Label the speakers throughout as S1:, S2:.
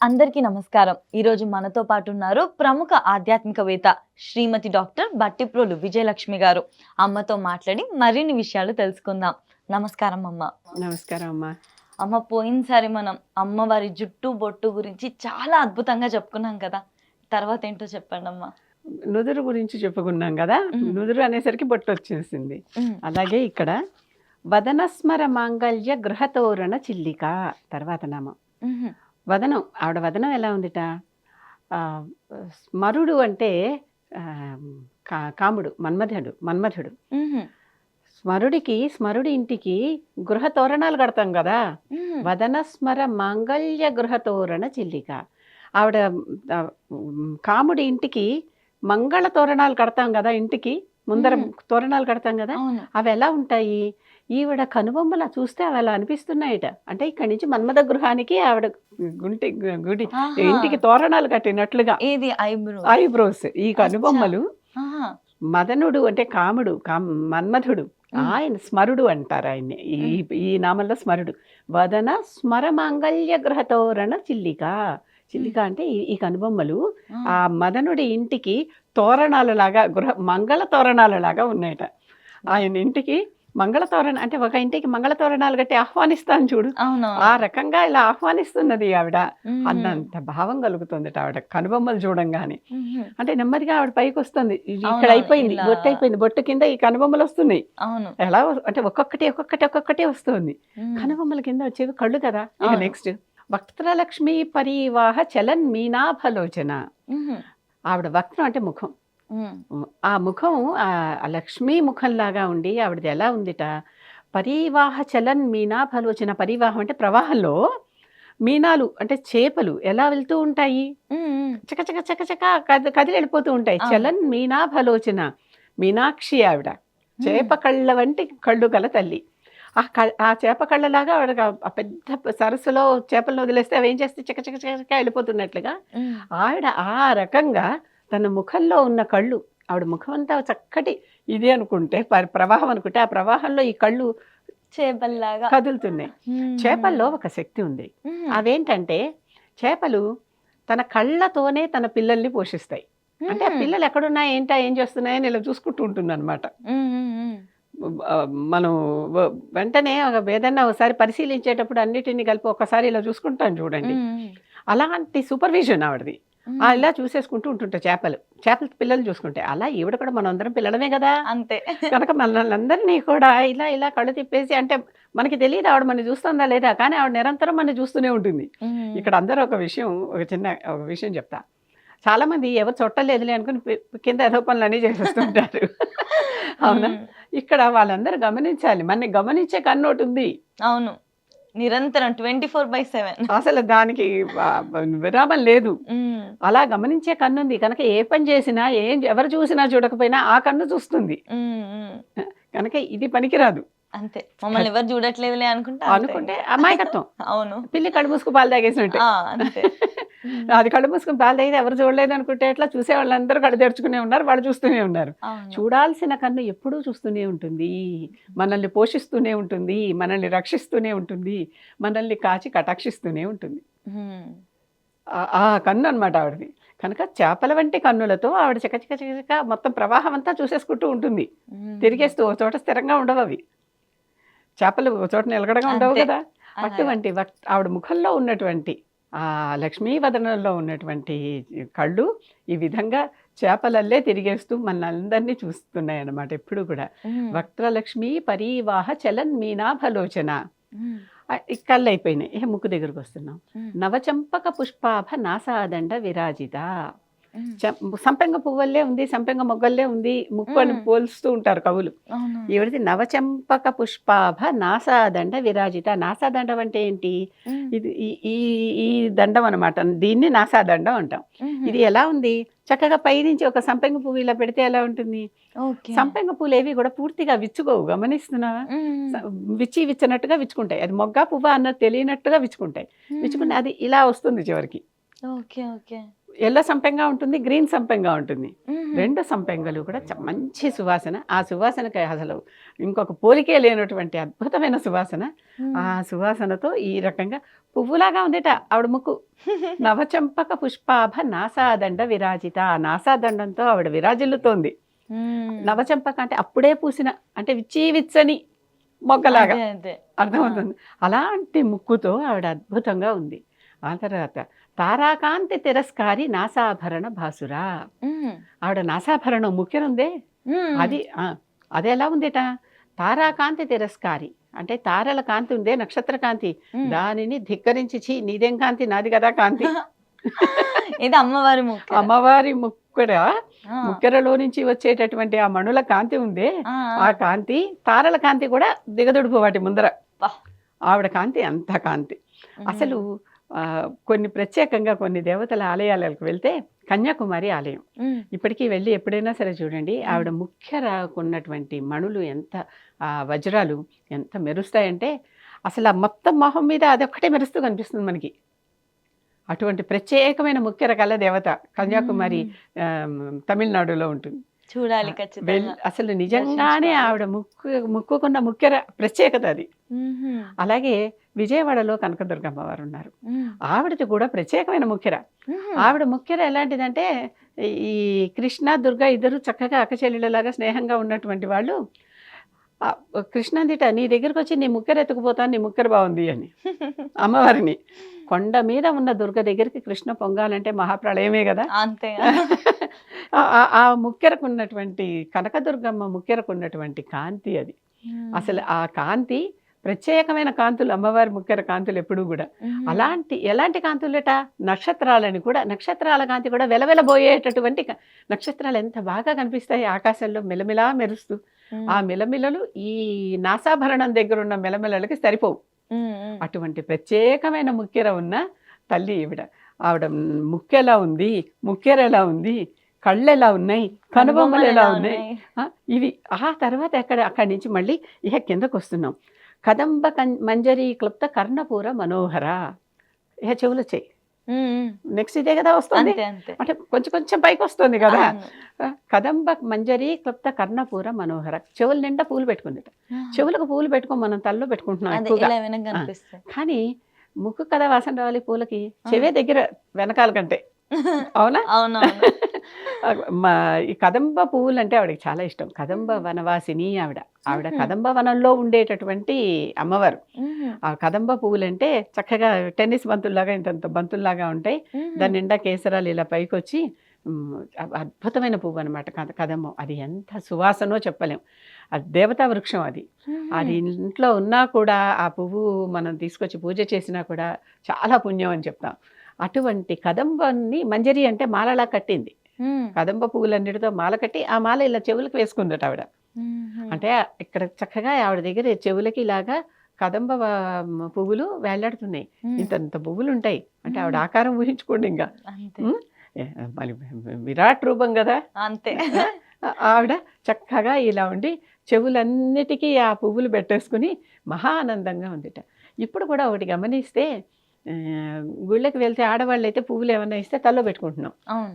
S1: అందరికీ నమస్కారం. ఈరోజు మనతో పాటు ఉన్నారు ప్రముఖ ఆధ్యాత్మికవేత్త శ్రీమతి డాక్టర్ బట్టిప్రోలు విజయలక్ష్మి గారు. అమ్మతో మాట్లాడి మరిన్ని విషయాలు తెలుసుకుందాం. నమస్కారం అమ్మ.
S2: నమస్కారం అమ్మా.
S1: అమ్మ, పోయినసారి మనం అమ్మవారి జుట్టు బొట్టు గురించి చాలా అద్భుతంగా చెప్పుకున్నాం కదా. తర్వాత ఏంటో చెప్పండి అమ్మా.
S2: నుదురు గురించి చెప్పుకున్నాం కదా. నుదురు అనేసరికి బొట్టు వచ్చేసింది. అలాగే ఇక్కడ వదనస్మర మాంగళ్య గృహతోరణ చిల్లిక తర్వాత నామం. వదనం, ఆవిడ వదనం ఎలా ఉందిట? స్మరుడు అంటే కాముడు, మన్మధుడు. స్మరుడి ఇంటికి గృహ తోరణాలు కడతాం కదా. వదనస్మర మాంగళ్య గృహ తోరణ చిల్లిక. ఆవిడ కాముడి ఇంటికి మంగళ తోరణాలు కడతాం కదా, ఇంటికి ముందర తోరణాలు కడతాం కదా. అవి ఎలా ఉంటాయి? ఈవిడ కనుబొమ్మల చూస్తే అవి అలా అనిపిస్తున్నాయిట. అంటే ఇక్కడి నుంచి మన్మథ గృహానికి ఆవిడ గుడి ఇంటికి తోరణాలు కట్టినట్లుగా ఐబ్రోస్, ఈ కనుబొమ్మలు. మదనుడు అంటే కాముడు, మన్మధుడు, ఆయన స్మరుడు అంటారు ఆయన్ని. ఈ నామంలో స్మరుడు. వదన స్మర మాంగళ్య గృహ తోరణ చిల్లిక. చిల్లిక అంటే ఈ కనుబొమ్మలు ఆ మదనుడి ఇంటికి తోరణాలలాగా, మంగళ తోరణాలలాగా ఉన్నాయట. ఆయన ఇంటికి మంగళ తోరణ అంటే ఒక ఇంటికి మంగళ తోరణాలు కట్టి ఆహ్వానిస్తాను చూడు, ఆ రకంగా ఇలా ఆహ్వానిస్తున్నది ఆవిడ. అన్నంత భావం కలుగుతుంది ఆవిడ కనుబొమ్మలు చూడంగానే. అంటే నెమ్మదిగా ఆవిడ పైకి వస్తుంది. ఇక్కడ అయిపోయింది, బొట్టు అయిపోయింది, బొట్టు కింద ఈ కనుబొమ్మలు వస్తున్నాయి. ఎలా అంటే ఒక్కొక్కటి వస్తుంది. కనుబొమ్మల కింద వచ్చేవి కళ్ళు కదా. ఇక నెక్స్ట్ వక్త్రలక్ష్మి పరివాహ చలన్ మీనాభలోచన. ఆవిడ వక్త్రం అంటే ముఖం. ఆ ముఖం ఆ లక్ష్మీ ముఖంలాగా ఉండి ఆవిడది ఎలా ఉందిట? పరివాహ చలన్ మీనాభలోచన. పరివాహం అంటే ప్రవాహంలో, మీనాలు అంటే చేపలు ఎలా వెళ్తూ ఉంటాయి, చకచక చకచక కదిలి వెళ్ళిపోతూ ఉంటాయి. చలన్ మీనాభలోచన. మీనాక్షి ఆవిడ, చేప కళ్ళ వంటి కళ్ళు గల తల్లి. ఆ చేప కళ్ళలాగా ఆవిడ ఆ పెద్ద సరస్సులో చేపలను వదిలేస్తే అవి ఏం చేస్తే చకచక చకచక వెళ్ళిపోతున్నట్లుగా ఆవిడ ఆ రకంగా తన ముఖంలో ఉన్న కళ్ళు, ఆవిడ ముఖం అంతా చక్కటి ఇది అనుకుంటే, ప్రవాహం అనుకుంటే, ఆ ప్రవాహంలో ఈ కళ్ళు
S1: చేపల్లాగా కదులుతున్నాయి.
S2: చేపల్లో ఒక శక్తి ఉంది. అదేంటంటే చేపలు తన కళ్ళతోనే తన పిల్లల్ని పోషిస్తాయి. అంటే ఆ పిల్లలు ఎక్కడున్నా ఏం చేస్తున్నాయని ఇలా చూసుకుంటూ ఉంటుంది అనమాట. మనం వెంటనే ఏదన్నా ఒకసారి పరిశీలించేటప్పుడు అన్నిటిని కలిపి ఒకసారి ఇలా చూసుకుంటాం చూడండి. అలాంటి సూపర్విజన్ ఆవిడది. ఇలా చూసేసుకుంటూ ఉంటుంటాయి చేపలు పిల్లలు చూసుకుంటే. అలా ఈవిడ కూడా మనందరం పిల్లలమే కదా, అంతే. కనుక మనల్ని కూడా ఇలా కళ్ళు తిప్పేసి, అంటే మనకి తెలియదు ఆవిడ మన చూస్తుందా లేదా, కానీ ఆవిడ నిరంతరం మన చూస్తూనే ఉంటుంది. ఇక్కడ అందరూ ఒక విషయం చెప్తా. చాలా మంది ఎవరు చుట్టలేదులే అనుకుని కింద ఏదో పనులన్నీ చేసేస్తుంటారు. అవునా? ఇక్కడ వాళ్ళందరూ గమనించాలి. మన గమనించే కన్నోటి ఉంది.
S1: అవును, నిరంతరం 24/7.
S2: అసలు దానికి విరామం లేదు. అలా గమనించే కన్నుంది కనుక ఏ పని చేసినా, ఎవరు చూసినా చూడకపోయినా ఆ కన్ను చూస్తుంది. కనుక ఇది పనికిరాదు.
S1: అంతే, మమ్మల్ని ఎవరు చూడట్లేదులే అనుకుంటే
S2: అమాయకత్వం.
S1: అవును,
S2: పిల్లి కళ్ళు మూసుకు పాలు తాగేసినట్టు. అది కళ్ళు మూసుకుని పాలు తాగితే ఎవరు చూడలేదు అనుకుంటే ఎట్లా? చూసే వాళ్ళందరూ కళ్ళు తెరుచుకునే ఉన్నారు, వాళ్ళు చూస్తూనే ఉన్నారు. చూడాల్సిన కన్ను ఎప్పుడూ చూస్తూనే ఉంటుంది, మనల్ని పోషిస్తూనే ఉంటుంది, మనల్ని రక్షిస్తూనే ఉంటుంది, మనల్ని కాచి కటాక్షిస్తూనే ఉంటుంది. ఆ కన్ను అనమాట ఆవిడది. కనుక చేపల వంటి కన్నులతో ఆవిడ చకచక మొత్తం ప్రవాహం అంతా చూసేసుకుంటూ ఉంటుంది. తిరిగేస్తూ ఒక చోట స్థిరంగా ఉండవు అవి. చేపలు ఒక చోట నిలకడగా ఉండవు కదా. అటువంటి ఆవిడ ముఖంలో ఉన్నటువంటి ఆ లక్ష్మీవదనంలో ఉన్నటువంటి కళ్ళు ఈ విధంగా చేపలల్లే తిరిగేస్తూ మనందరినీ చూస్తున్నాయి అన్నమాట. ఎప్పుడు కూడా వక్త్రలక్ష్మి పరివాహ చలన్ మీనాభలోచన. కళ్ళు అయిపోయినాయి, ముక్కు దగ్గరకు వస్తున్నాం. నవచంపక పుష్పాభ నాసాదండ విరాజిత. సంపెంగ పువ్వుల్లే ఉంది, సంపెంగ మొగ్గల్లే ఉంది ముక్కు అని పోల్స్తూ ఉంటారు కవులు. ఈవిడిది నవచంపక పుష్పాభ నాసాదండ విరాజిత. నాసాదండం అంటే ఏంటి? ఇది ఈ దండం అనమాట. దీన్ని నాసాదండం అంటాం. ఇది ఎలా ఉంది? చక్కగా పైనుంచి ఒక సంపెంగ పువ్వు ఇలా పెడితే ఎలా ఉంటుంది? సంపెంగ పూలు ఏవి కూడా పూర్తిగా విచ్చుకోవు, గమనిస్తున్నావా? విచ్చినట్టుగా విచ్చుకుంటాయి. అది మొగ్గ పువ్వు అన్నది తెలియనట్టుగా విచ్చుకుంటాయి. విచ్చుకుని అది ఇలా వస్తుంది చివరికి. ఎల్లో సంపెంగా ఉంటుంది, గ్రీన్ సంపెంగా ఉంటుంది.
S1: మ్మ్.
S2: 2 సంపెంగలు కూడా మంచి సువాసన. ఆ సువాసనకి అసలు ఇంకొక పోలికే లేనటువంటి అద్భుతమైన సువాసన.
S1: మ్మ్.
S2: ఆ సువాసనతో ఈ రకంగా పువ్వులాగా ఉందిట ఆవిడ ముక్కు. నవచంపక పుష్పాభ నాసాదండ విరాజిత. ఆ నాసాదండంతో ఆవిడ విరాజిల్లుతోంది.
S1: మ్మ్.
S2: నవచంపక అంటే అప్పుడే పూసిన, అంటే విచ్చని మొగ్గలాగా
S1: అదే అదే
S2: అర్థమవుతుంది. అలాంటి ముక్కుతో ఆవిడ అద్భుతంగా ఉంది. ఆ తర్వాత తారాకాంతి తిరస్కారి నాసాభరణ భాసురా.
S1: మ్మ్.
S2: ఆవిడ నాసాభరణం ముఖ్యనుందే
S1: మ్మ్.
S2: అది అది ఎలా ఉందిట, తారాకాంతి తిరస్కారి అంటే తారల కాంతి ఉందే, నక్షత్ర కాంతి,
S1: మ్మ్.
S2: దానిని ధిక్కరించి ఛీ నీదేం కాంతి, నాది కదా కాంతి.
S1: ఇది అమ్మవారి ముక్క
S2: అమ్మవారి ముక్కర,
S1: ఆ.
S2: ముక్కెరలో నుంచి వచ్చేటటువంటి ఆ మణుల కాంతి ఉందే,
S1: ఆ,
S2: ఆ కాంతి తారల కాంతి కూడా దిగదుడుపు వాటి ముందర.
S1: వా.
S2: ఆవిడ కాంతి అంత కాంతి. అసలు కొన్ని ప్రత్యేకంగా కొన్ని దేవతల ఆలయాలకు వెళ్తే, కన్యాకుమారి ఆలయం
S1: మ్మ్.
S2: ఇప్పటికీ వెళ్ళి ఎప్పుడైనా సరే చూడండి, ఆవిడ ముఖ్య రాకున్నటువంటి మణులు ఎంత, ఆ వజ్రాలు ఎంత మెరుస్తాయంటే అసలు ఆ మొత్తం మొహం మీద అదొక్కటే మెరుస్తూ కనిపిస్తుంది మనకి. అటువంటి ప్రత్యేకమైన ముఖ్య రకాల దేవత కన్యాకుమారి, తమిళనాడులో ఉంటుంది.
S1: చూడాలి ఖచ్చితంగా.
S2: అసలు నిజంగానే
S1: దర్శించుకోవాలి.
S2: ఆవిడ ముక్కుకున్న ముఖ్య ప్రత్యేకత అది.
S1: మ్మ్.
S2: అలాగే విజయవాడలో కనకదుర్గమ్మ వారు ఉన్నారు.
S1: మ్మ్.
S2: ఆవిడది కూడా ప్రత్యేకమైన ముఖ్యర.
S1: మ్మ్.
S2: ఆవిడ ముఖ్యర ఎలాంటిదంటే, ఈ కృష్ణ దుర్గ ఇద్దరు చక్కగా అక్కచెల్లెళ్ళలాగా స్నేహంగా ఉన్నటువంటి వాళ్ళు. ఆ, కృష్ణ అందిట నీ దగ్గరకు వచ్చి నీ ముక్కెర ఎత్తుకుపోతాను, నీ ముక్కెర బాగుంది అని అమ్మవారిని. కొండ మీద ఉన్న దుర్గ దగ్గరికి కృష్ణ పొంగాలంటే మహాప్రళయమే కదా.
S1: అంతే.
S2: ఆ ముక్కెరకు ఉన్నటువంటి కనకదుర్గమ్మ ముక్కెరకు ఉన్నటువంటి కాంతి అది. అసలు ఆ కాంతి ప్రత్యేకమైన కాంతులు, అమ్మవారి ముఖ్య కాంతులు ఎప్పుడూ కూడా ఎలాంటి కాంతులట, నక్షత్రాలని కూడా, నక్షత్రాల కాంతి కూడా వెలవెలబోయేటటువంటి నక్షత్రాలు ఎంత బాగా కనిపిస్తాయి ఆకాశంలో మెలమెలా మెరుస్తూ. ఆ మెలమెలలు ఈ నాసాభరణం దగ్గర ఉన్న మెలమెలలకి సరిపోవు. అటువంటి ప్రత్యేకమైన ముక్కెర ఉన్న తల్లి ఈవిడ. ఆవిడ ముక్కెలా ఉంది, ముక్కెర ఎలా ఉంది, కళ్ళు ఎలా ఉన్నాయి, కనుబొమ్మలు ఎలా ఉన్నాయి, ఇవి. ఆ తర్వాత అక్కడి నుంచి మళ్ళీ ఇక కిందకు వస్తున్నాం. కదంబ మంజరీ క్లుప్త కర్ణపూర మనోహర. ఇక చెవులు వచ్చాయి. నెక్స్ట్ ఇదే కదా వస్తుంది, అంటే కొంచెం కొంచెం పైకి వస్తుంది కదా. కదంబ మంజరీ క్లుప్త కర్ణపూర మనోహర. చెవుల నిండా పూలు పెట్టుకుందిట. చెవులకు పూలు పెట్టుకో మనం తల్లో పెట్టుకుంటున్నాం ఎక్కువగా, కానీ ముక్కు కదా వాసన రావాలి పూలకి, చెవే దగ్గర వెనకాల కంటే. అవునా? ఈ కదంబ పువ్వులు అంటే ఆవిడకి చాలా ఇష్టం. కదంబ వనవాసిని ఆవిడ కదంబ వనంలో ఉండేటటువంటి అమ్మవారు. ఆ కదంబ పువ్వులు అంటే చక్కగా టెన్నిస్ బంతుల్లాగా ఇంతంత బంతుల్లాగా ఉంటాయి. దాని నిండా కేసరాలు ఇలా పైకి వచ్చి, అద్భుతమైన పువ్వు అనమాట కదంబం. అది ఎంత సువాసనో చెప్పలేం. అది దేవతా వృక్షం. అది ఇంట్లో ఉన్నా కూడా ఆ పువ్వు మనం తీసుకొచ్చి పూజ చేసినా కూడా చాలా పుణ్యం అని చెప్తాం. అటువంటి కదంబాన్ని మంజరి అంటే మాలలా కట్టింది. కదంబ పువ్వులన్నిటితో మాల కట్టి ఆ మాల ఇలా చెవులకు వేసుకుందట ఆవిడ. అంటే ఇక్కడ చక్కగా ఆవిడ దగ్గర చెవులకి ఇలాగా కదంబ పువ్వులు వేలాడుతున్నాయి. ఇంత పువ్వులు ఉంటాయి అంటే ఆవిడ ఆకారం ఊహించుకోండి. ఇంకా మరి విరాట్ రూపం కదా అంతే. ఆవిడ చక్కగా ఇలా ఉండి చెవులన్నిటికీ ఆ పువ్వులు పెట్టేసుకుని మహా ఆనందంగా ఉందిట. ఇప్పుడు కూడా ఒకటి గమనిస్తే, గుళ్ళకి వెళ్తే ఆడవాళ్ళు అయితే పువ్వులు ఏమైనా ఇస్తే తల్లో పెట్టుకుంటున్నాం,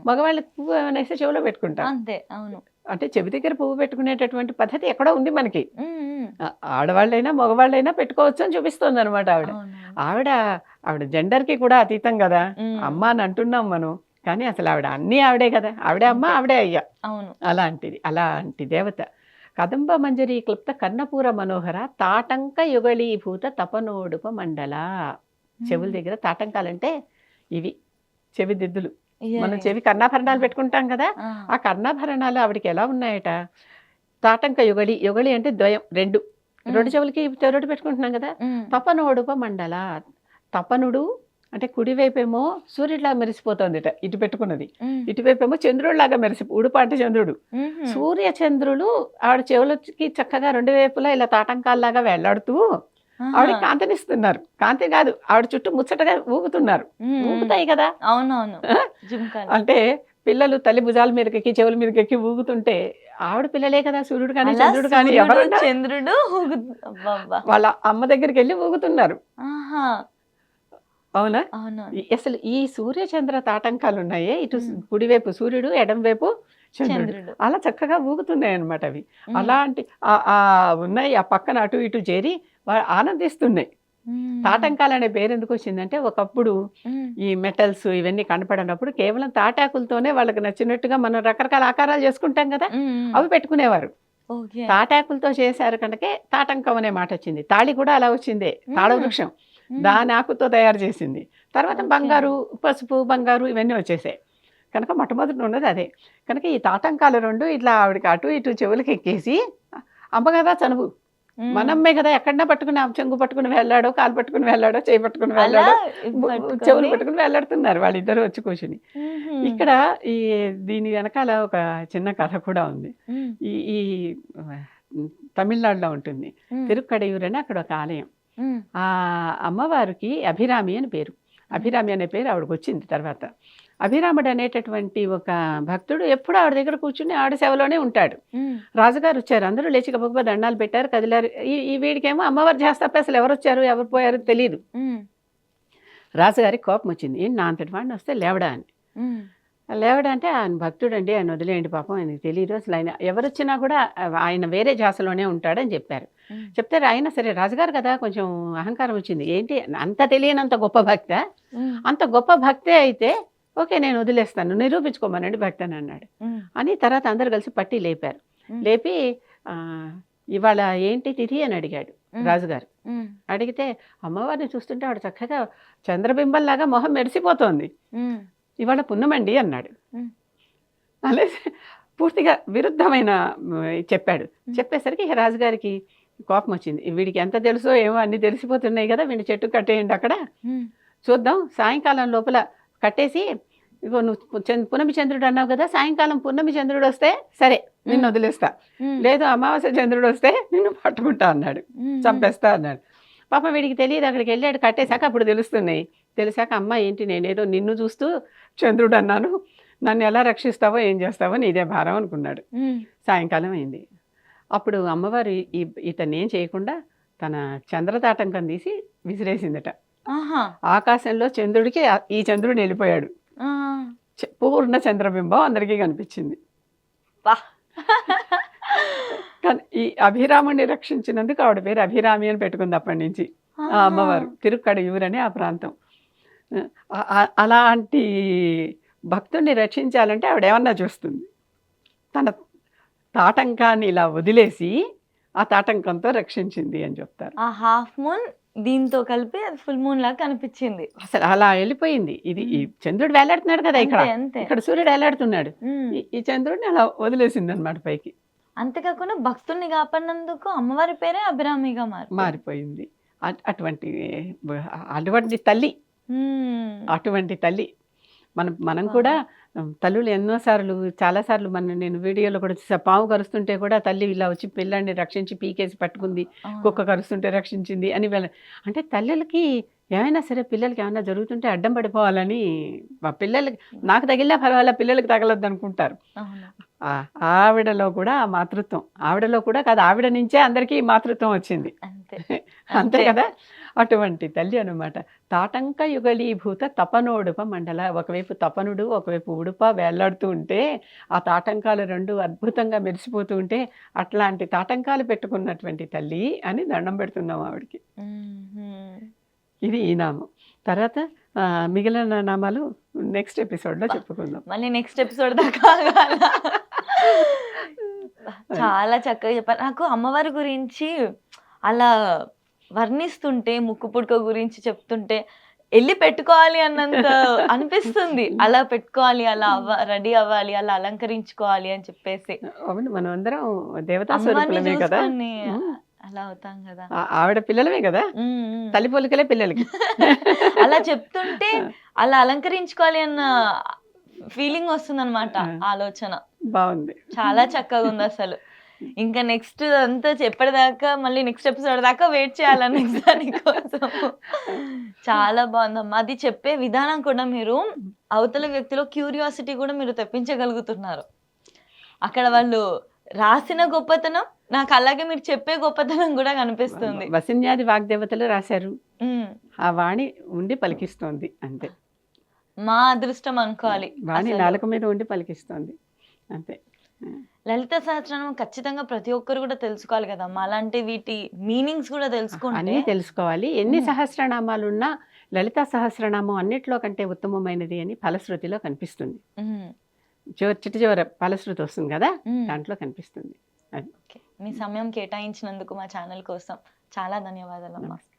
S2: మగవాళ్ళకి పువ్వు ఏమైనా ఇస్తే చెవిలో పెట్టుకుంటాం. అంతే. అవును. అంటే చెవి దగ్గర పువ్వు పెట్టుకునేటటువంటి పద్ధతి ఎక్కడో ఉంది మనకి. ఆడవాళ్ళైనా మగవాళ్ళైనా పెట్టుకోవచ్చు అని చూపిస్తుంది అనమాట ఆవిడ జెండర్కి కూడా అతీతం కదా. అమ్మ అని అంటున్నాం మనం, కానీ అసలు ఆవిడే కదా. ఆవిడే అమ్మ, ఆవిడే అయ్యా. అలాంటి దేవత. కదంబ మంజరి క్లుప్త కర్ణపూర మనోహర తాటంక యుగళీభూత తపనోడుప మండల. చెవుల దగ్గర తాటంకాలంటే ఇవి చెవి దిద్దులు. మనం చెవి కర్ణాభరణాలు పెట్టుకుంటాం కదా, ఆ కర్ణాభరణాలు ఆవిడకి ఎలా ఉన్నాయట. తాటంక యుగళి అంటే ద్వయం, రెండు చెవులకి చెరొటి పెట్టుకుంటున్నాం కదా. తపనోడుప మండల. తపనుడు అంటే కుడివైపేమో సూర్యుడిలా మెరిసిపోతుందిట, ఇటు పెట్టుకున్నది. ఇటువైపేమో చంద్రుడిలాగా ఉడుప అంటే చంద్రుడు. సూర్య చంద్రులు ఆవిడ చెవులకి చక్కగా రెండు వైపులా ఇలా తాటంకాల్లాగా వెళ్లాడుతూ ఆవిడ కాంతినిస్తున్నారు. కాంతి కాదు, ఆవిడ చుట్టూ ముచ్చటగా ఊగుతున్నారు. ఊగుతాయి కదా. అవునవును. అంటే పిల్లలు తల్లి భుజాల మీదకి చెవుల మీదకి ఊగుతుంటే ఆవిడ పిల్లలే కదా. సూర్యుడు కానీ చంద్రుడు కానీ ఎవరన్నా చంద్రుడు వాళ్ళ అమ్మ దగ్గరికి వెళ్ళి ఊగుతున్నారు. అవునా?
S1: అవును.
S2: అసలు ఈ సూర్యచంద్ర తాటంకాలు ఉన్నాయే, ఇటు
S1: హ్మ్.
S2: కుడివైపు సూర్యుడు, ఎడంవైపు చంద్రుడు.
S1: చంద్రుడు.
S2: అలా చక్కగా ఊగుతున్నాయన్నమాట అవి.
S1: హ్మ్.
S2: అలాంటి ఉన్నాయి ఆ పక్కన అటు ఇటు చేరి ఆనందిస్తున్నాయి.
S1: హ్మ్.
S2: తాటంకాలనే పేరెందుకు వచ్చిందంటే, ఒకప్పుడు
S1: హ్మ్.
S2: ఈ మెటల్స్ ఇవన్నీ కనపడనప్పుడు కేవలం తాటాకులతోనే వాళ్ళకి నచ్చినట్టుగా మనం రకరకాల ఆకారాలు చేసుకుంటాం కదా!
S1: హ్మ్. హ్మ్.
S2: అవి పెట్టుకునేవారు.
S1: ఓకే.
S2: తాటాకులతో చేశారు కనుకే తాటంకం అనే మాట వచ్చింది. తాళి కూడా అలా వచ్చిందే.
S1: హుహు.
S2: తాళవృక్షం.
S1: హ్మ్.
S2: దాని ఆకుతో తయారు చేసింది. తర్వాత
S1: ఓకే.
S2: బంగారు, పసుపు, బంగారు ఇవన్నీ వచ్చేసాయి. కనుక మొట్టమొదట ఉన్నది అదే. కనుక ఈ తాటంకాలు 2 ఇట్లా ఆవిడకి అటు ఇటు చెవులకి ఎక్కేసి, అమ్మ కదా చనువు.
S1: హ్మ్.
S2: మనమ్మే కదా ఎక్కడన్నా పట్టుకుని చెంగు పట్టుకుని వెళ్ళాడో, కాలు పట్టుకుని వెళ్ళాడో, చెయ్యి పట్టుకుని
S1: అలా
S2: వెళ్ళాడో, చెవులు
S1: పట్టుకొని
S2: పట్టుకుని వెళ్లాడుతున్నారు వాళ్ళిద్దరూ వచ్చి కూర్చుని.
S1: హుహు.
S2: ఇక్కడ ఈ దీని వెనకాల ఒక చిన్న కథ కూడా ఉంది.
S1: హ్మ్.
S2: ఈ ఈ ఆహ్, తమిళనాడులో ఉంటుంది.
S1: హ్మ్.
S2: తిరుక్కడయూర్ అని అక్కడ ఒక ఆలయం.
S1: హ్మ్.
S2: ఆ అమ్మవారికి అభిరామి అని పేరు. అభిరామి అనే పేరు ఆవిడకొచ్చింది తర్వాత. అభిరాముడు అనేటటువంటి ఒక భక్తుడు ఎప్పుడూ ఆవిడ దగ్గర కూర్చొని ఆవిడ సేవలోనే ఉంటాడు.
S1: హ్మ్.
S2: రాజుగారు వచ్చారు. అందరూ లేచి గబగబా దండాలు పెట్టారు, కదిలారు. ఈ ఈ వీడికేమో అమ్మవారు ధ్యాస తప్ప అసలు ఎవరొచ్చారు, ఎవరు పోయారో తెలీదు.
S1: హ్మ్.
S2: రాజుగారికి కోపం వచ్చింది. ఏంటి నా అంతటి వాడిని వస్తే లేవడా అని.
S1: హ్మ్.
S2: లేవడా అంటే ఆయన భక్తుడండి, ఆయన వదిలేయండి పాపం ఆయనకి తెలీదు. అసలు ఆయన ఎవరొచ్చినా కూడా ఆయన వేరే ధ్యాసలోనే ఉంటాడని చెప్పారు.
S1: హ్మ్.
S2: చెప్తే ఆయన సరే రాజుగారు కదా కొంచెం అహంకారం వచ్చింది. ఏంటి అంత తెలియనంత గొప్ప భక్తా?
S1: హ్మ్.
S2: అంత గొప్ప భక్తే అయితే ఓకే నేను వదిలేస్తాను. నిరూపించుకోమనండి భక్తని అన్నాడు.
S1: హ్మ్.
S2: అని తర్వాత అందరూ కలిసి పట్టి లేపారు.
S1: హ్మ్.
S2: లేపి ఇవాళ ఏంటి తిథి అని అడిగాడు
S1: హ్మ్.
S2: రాజుగారు.
S1: హ్మ్.
S2: అడిగితే అమ్మవారిని చూస్తుంటే ఆవిడ చక్కగా చంద్రబింబంలాగా మొహం మెరిసిపోతోంది.
S1: హ్మ్.
S2: ఇవాళ పున్నమండి అన్నాడు.
S1: హ్మ్.
S2: అనేసి పూర్తిగా విరుద్ధమైన చెప్పాడు.
S1: హ్మ్.
S2: చెప్పేసరికి ఇక రాజుగారికి కోపం వచ్చింది. వీడికి ఎంత తెలుసో ఏమో అన్నీ తెలిసిపోతున్నాయి కదా! వీడిని చెట్టుకు కట్టేయండి అక్కడ.
S1: హ్మ్.
S2: చూద్దాం సాయంకాలం లోపల కట్టేసి ఇగో నువ్వు పున్నమి చంద్రుడు అన్నావు కదా! సాయంకాలం పున్నమి చంద్రుడొస్తే సరే నిన్ను
S1: హ్మ్.
S2: వదిలేస్తా.
S1: హ్మ్.
S2: లేదు అమావాస్య చంద్రుడొస్తే నిన్ను పట్టుకుంటా అన్నాడు.
S1: హ్మ్.
S2: చంపేస్తా అన్నాడు. పాపం వీడికి తెలీదు అక్కడికెళ్ళాడు కట్టేసాక అప్పుడు తెలుస్తున్నాయి. తెలిసాక అమ్మ ఏంటి నేనేదో నిన్ను చూస్తూ చంద్రుడన్నాను. నన్ను ఎలా రక్షిస్తావో ఏం చేస్తావో నీదే భారం అనుకున్నాడు.
S1: హ్మ్.
S2: సాయంకాలం అయింది. అప్పుడు అమ్మవారు ఇతన్నేం చేయకుండా తన చంద్రతాటంకం తీసి విసిరేసిందట.
S1: ఆహా!
S2: ఆకాశంలో చంద్రుడికి ఈ చంద్రుడు వెళ్ళిపోయాడు.
S1: ఆ!
S2: పూర్ణ చంద్రబింబం అందరికీ కనిపించింది.
S1: అబ్బా!
S2: కానీ ఈ అభిరాముడిని రక్షించినందుకు ఆవిడ పేరు అభిరామి అని పెట్టుకుంది అప్పటినుంచి. ఆ
S1: ఆహా!
S2: అమ్మవారు తిరుక్కడయూర్ అని ఆ ప్రాంతం. అలాంటి భక్తుడిని రక్షించాలంటే ఆవిడేమన్నా చూస్తుంది. తన తాటంకాన్ని ఇలా వదిలేసి ఆ తాటంకంతో రక్షించింది అని చెప్తారు.
S1: ఆ హాఫ్ మూన్ దీంతో కలిపి అది ఫుల్ మూన్ లాగా కనిపించింది.
S2: అసలు అలా వెళ్ళిపోయింది. ఈ
S1: హ్మ్.
S2: చంద్రుడు వేలాడుతున్నాడు కదా ఇక్కడ.
S1: అంతే. అంతే.
S2: ఇక్కడ సూర్యుడు వేలాడుతున్నాడు.
S1: హ్మ్.
S2: ఈ చంద్రుడిని అలా వదిలేసిందనమాట పైకి.
S1: అంతేకాకుండా భక్తుల్ని కాపాడినందుకు అమ్మవారి పేరే అభిరామిగా మారిపోయింది.
S2: మారిపోయింది. అటువంటి అటువంటి తల్లి.
S1: హ్మ్.
S2: అటువంటి తల్లి. మనం
S1: అబ్బా!
S2: కూడా తల్లులు ఎన్నో సార్లు చాలా సార్లు నేను వీడియోలో కూడా చూసా. పాము కరుస్తుంటే కూడా తల్లి ఇలా వచ్చి పిల్లాడిని రక్షించి పీకేసి పట్టుకుంది.
S1: అవును.
S2: కుక్క కరుస్తుంటే రక్షించింది అని అంటే తల్లులకి ఏమైనా సరే పిల్లలకి ఏమైనా జరుగుతుంటే అడ్డం పడిపోవాలని పిల్లలకి నాకు తగిలినా పర్వాలేదు పిల్లలకి తగలొద్దనుకుంటారు.
S1: అవును.
S2: ఆవిడలో కూడా ఆ మాతృత్వం. ఆవిడలో కూడా కాదు ఆవిడ నుంచే అందరికీ ఈ మాతృత్వం వచ్చింది.
S1: అంతే.
S2: అంతే
S1: అంతే.
S2: కదా! అటువంటి తల్లి అనమాట. తాటంక యుగళీభూత తపనోడుప మండల. ఒకవైపు తపనుడు, ఒకవైపు ఉడుప వేళ్లాడుతూ ఉంటే, ఆ తాటంకాలు 2 అద్భుతంగా మెరిసిపోతూ ఉంటే, అట్లాంటి తాటంకాలు పెట్టుకున్నటువంటి తల్లి అని దండం పెడుతున్నాం ఆవిడకి.
S1: హుహు.
S2: ఇది ఈ నామం. తర్వాత మిగిలిన నామాలు నెక్స్ట్ ఎపిసోడ్‌లో
S1: అబ్బా!
S2: చెప్పుకుందాం.
S1: మళ్ళీ నెక్స్ట్ ఎపిసోడ్ దాకా ఆగాలా? చాలా చక్కగా చెప్పారు. నాకు అమ్మవారి గురించి అలా వర్ణిస్తుంటే, ముక్కు పుడక గురించి చెప్తుంటే, ఎళ్లి పెట్టుకోవాలి అన్నంత అనిపిస్తుంది. అలా పెట్టుకోవాలి, అలా రెడీ అవ్వాలి, అలా అలంకరించుకోవాలి అని చెప్పేసి.
S2: అవును. మనమందరం దేవతా
S1: అమ్మవారిని
S2: స్వరూపులమే కదా!
S1: చూసుకొని
S2: హ్మ్.
S1: అలా అవుతాం గదా!
S2: ఆవిడ పిల్లలమే కదా!
S1: హ్మ్. హ్మ్.
S2: తల్లి పోలికలే పిల్లలకి.
S1: అలా చెప్తుంటే అలా అలంకరించుకోవాలి అన్న ఫీలింగ్ వస్తుందన్నమాట.
S2: ఆ!
S1: ఆలోచన.
S2: బావుంది.
S1: చాలా చక్కగుందసలు. ఇంకా నెక్స్ట్ అంతా ఎప్పటిదాకా మళ్ళీ నెక్స్ట్ ఎపిసోడ్ దాకా వెయిట్ చేయాలా నెక్స్ట్ దాని కోసం. చాలా బావుందమ్మా. అది చెప్పే విధానం కూడా మీరు అవతల వ్యక్తిలో క్యూరియాసిటీ కూడా మీరు తెప్పించగలుగుతున్నారు. అక్కడ వాళ్ళు రాసిన గొప్పతనం, నాకు అలాగే మీరు చెప్పే గొప్పతనం కూడా కనిపిస్తుంది.
S2: వసిన్యాది వాగ్దేవతలు రాశారు,
S1: ఉమ్.
S2: ఆ వాణి ఉండి పలికిస్తోంది అంతే.
S1: మా అదృష్టం అనుకోవాలి.
S2: వాణి
S1: అసలు
S2: నాలుక మీద ఉండి పలికిస్తోంది అంతే.
S1: లలిత సహస్రనామం ఖచ్చితంగా ప్రతి ఒక్కరు కూడా తెలుసుకోవాలి కదమ్మా. అలాంటి వీటి మీనింగ్స్ కూడా తెలుసుకుంటే
S2: అన్నీ తెలుసుకోవాలి. ఎన్ని సహస్రనామాలు ఉన్నా లలితా సహస్రనామం అన్నిట్లో కంటే ఉత్తమమైనది అని ఫలశ్రుతిలో కనిపిస్తుంది.
S1: ఉమ్,
S2: చివర ఫలశ్రుతి వస్తుంది కదా,
S1: ఉమ్.
S2: దాంట్లో కనిపిస్తుంది. అది
S1: ఓకే. మీ సమయం కేటాయించినందుకు మా ఛానల్ కోసం చాలా ధన్యవాదాలమ్మా.
S2: నమస్తే.